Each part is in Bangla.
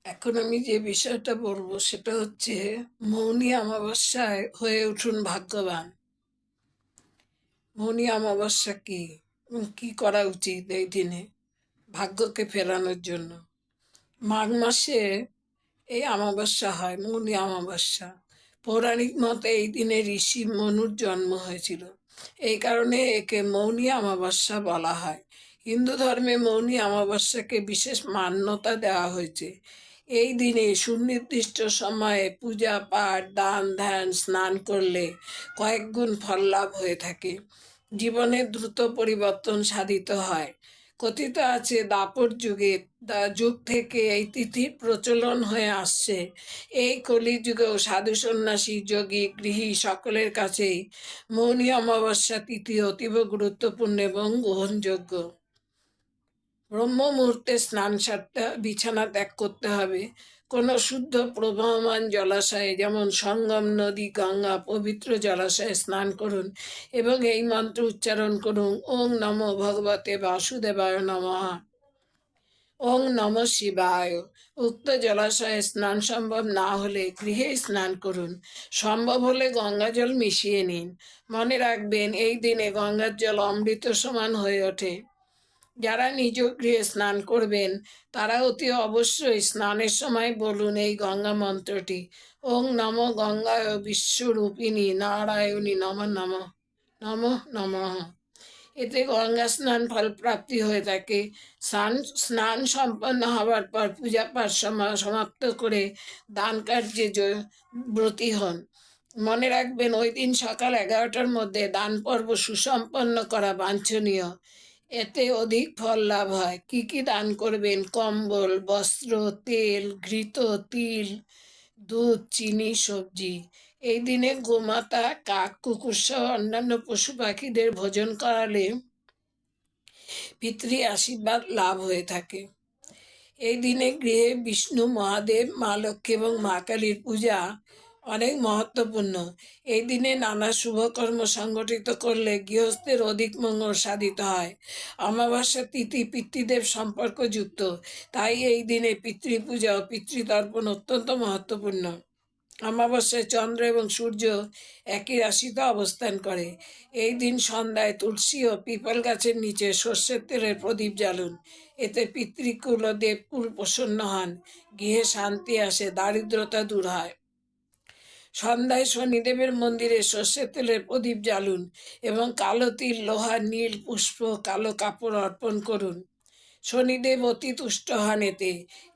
এখন আমি যে বিষয়টা বলবো সেটা হচ্ছে মৌনী অমাবস্যায় হয়ে উঠুন ভাগ্যবান। মৌনী অমাবস্যা কি এবং কি করা উচিত এই দিনে ভাগ্যকে ফেরানোর জন্য। মাঘ মাসে এই অমাবস্যা হয়, মৌনী অমাবস্যা। পৌরাণিক মতে এই দিনে ঋষি মনুর জন্ম হয়েছিল, এই কারণে একে মৌনী অমাবস্যা বলা হয়। হিন্দু ধর্মে মৌনী অমাবস্যাকে বিশেষ মান্যতা দেওয়া হয়েছে। এই দিনে সুনির্দিষ্ট সময়ে পূজা পাঠ, দান ধ্যান, স্নান করলে কয়েক গুণ ফল লাভ হয়ে থাকে। জীবনের দ্রুত পরিবর্তন সাধিত হয়। কথিত আছে দাপর যুগ থেকে এই তিথির প্রচলন হয়ে আসছে। এই কলিযুগেও সাধু সন্ন্যাসী, যোগী, গৃহী সকলের কাছেই মৌনী অমাবস্যা তিথি অতীব গুরুত্বপূর্ণ এবং গ্রহণযোগ্য। ব্রহ্ম মুহূর্তে স্নান সারতে, বিছানা ত্যাগ করতে হবে। কোনো শুদ্ধ প্রবাহমান জলাশয়ে যেমন সঙ্গম, নদী, গঙ্গা, পবিত্র জলাশয়ে স্নান করুন এবং এই মন্ত্র উচ্চারণ করুন: ওং নমো ভগবতে বাসুদেবায় নমঃ, ওং নম শিবায়। উক্ত জলাশয়ে স্নান সম্ভব না হলে গৃহে স্নান করুন। সম্ভব হলে গঙ্গা জল মিশিয়ে নিন। মনে রাখবেন, এই দিনে গঙ্গার জল অমৃত সমান হয়ে ওঠে। যারা নিজ গৃহে স্নান করবেন তারা অতি অবশ্যই স্নানের সময় বলুন এই গঙ্গা মন্ত্রটি: ওং নম গঙ্গায় বিশ্বরূপিণী নারায়ণী নম নম নম নমঃ। এতে গঙ্গা স্নান ফল প্রাপ্তি হয়ে থাকে। স্নান সম্পন্ন হওয়ার পর পূজা পাঠ সমাপ্ত করে দান কার্যে ব্রতী হন। মনে রাখবেন, ওই দিন সকাল 11টার মধ্যে দান পর্ব সুসম্পন্ন করা বাঞ্ছনীয়। এতে অধিক ফল লাভ হয়। কি কি দান করবেন? কম্বল, বস্ত্র, তেল, ঘৃত, তিল, দুধ, চিনি, সবজি। এই দিনে গোমাতা, কাক, কুকুর সহ অন্যান্য পশু পাখিদের ভোজন করালে পিতৃ আশীর্বাদ লাভ হয়ে থাকে। এই দিনে গৃহে বিষ্ণু, মহাদেব, মা লক্ষ্মী এবং মা কালীর পূজা অনেক মহত্বপূর্ণ। এই দিনে নানা শুভকর্ম সংগঠিত করলে গৃহস্থের অধিক মঙ্গল সাধিত হয়। অমাবস্যা তিথি পিতৃদেব সম্পর্কযুক্ত, তাই এই দিনে পিতৃপূজা ও পিতৃতর্পণ অত্যন্ত মহত্বপূর্ণ। অমাবস্যায় চন্দ্র এবং সূর্য একই রাশিতে অবস্থান করে। এই দিন সন্ধ্যায় তুলসী ও পিপল গাছের নিচে সর্ষের তেলের প্রদীপ জ্বালুন। এতে পিতৃকুল ও দেবকুল প্রসন্ন হন, গৃহে শান্তি আসে, দারিদ্রতা দূর হয়। সন্ধ্যায় শনিদেবের মন্দিরে সর্ষের তেলের প্রদীপ জ্বালুন এবং কালো তিল, লোহা, নীল পুষ্প, কালো কাপড় অর্পণ করুন। শনিদেব অতি তুষ্ট হন এতে।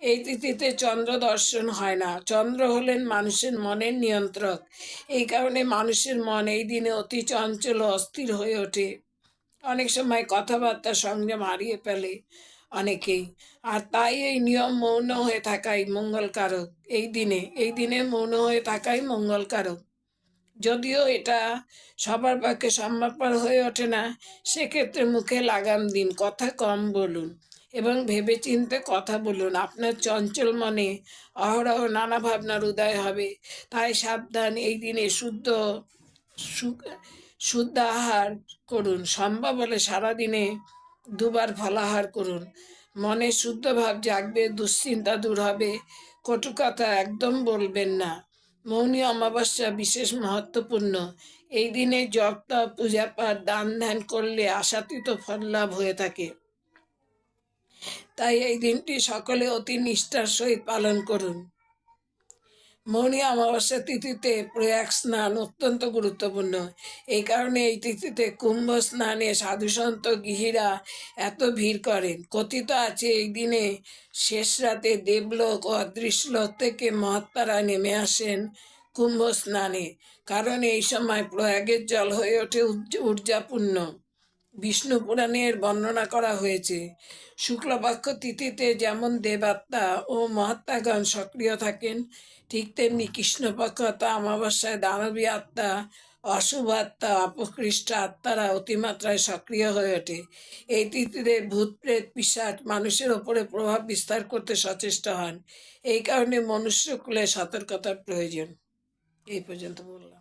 এই তিথিতে চন্দ্র দর্শন হয় না। চন্দ্র হলেন মানুষের মনের নিয়ন্ত্রক। এই কারণে মানুষের মন এই দিনে অতি চঞ্চল ও অস্থির হয়ে ওঠে। অনেক সময় কথাবার্তা সংযম হারিয়ে ফেলে অনেকেই। আর তাই এই নিয়ম মৌন হয়ে থাকাই মঙ্গলকারক। এই দিনে মৌন হয়ে থাকাই মঙ্গলকারক। যদিও এটা সবার পক্ষে সম্ভবপর হয়ে ওঠে না, সেক্ষেত্রে মুখে লাগাম দিন, কথা কম বলুন এবং ভেবেচিন্তে কথা বলুন। আপনার চঞ্চল মনে অহরহ নানা ভাবনার উদয় হবে, তাই সাবধান। এই দিনে শুদ্ধ আহার করুন। সম্ভব হলে সারাদিনে দুবার ফলাহার করুন। মনে শুদ্ধ ভাব জাগবে, দুশ্চিন্তা দূর হবে। কটু কথা একদম বলবেন না। মৌনী অমাবস্যা বিশেষ মহত্বপূর্ণ। এই দিনে জপ তপ, পূজা পাঠ, দান ধ্যান করলে আশাতীত ফল লাভ হয়ে থাকে। তাই এই দিনটি সকলে অতি নিষ্ঠার সহিত পালন করুন। মৌনী অমাবস্যা তিথিতে প্রয়াগ স্নান অত্যন্ত গুরুত্বপূর্ণ। এই কারণে এই তিথিতে কুম্ভ স্নানে সাধুসন্ত গৃহীরা এত ভিড় করেন। কথিত আছে এই দিনে শেষ রাতে দেবলোক ও অদৃশ্যলোক থেকে মহাত্মারা নেমে আসেন কুম্ভ স্নানে, কারণ এই সময় প্রয়াগের জল হয়ে ওঠে ঊর্জাপূর্ণ। বিষ্ণু পুরাণের বর্ণনা করা হয়েছে, শুক্লপক্ষ তিথিতে যেমন দেবাত্মা ও মহাত্মাগণ সক্রিয় থাকেন, ঠিক তেমনি কৃষ্ণপক্ষ অর্থাৎ অমাবস্যায় দানবী আত্মা, অশুভ আত্মা, অপকৃষ্ট আত্মারা অতিমাত্রায় সক্রিয় হয়ে ওঠে। এই তিথিতে ভূত, প্রেত, পিশাচ মানুষের ওপরে প্রভাব বিস্তার করতে সচেষ্ট হন। এই কারণে মনুষ্যকুলে সতর্কতার প্রয়োজন। এই পর্যন্ত বললাম।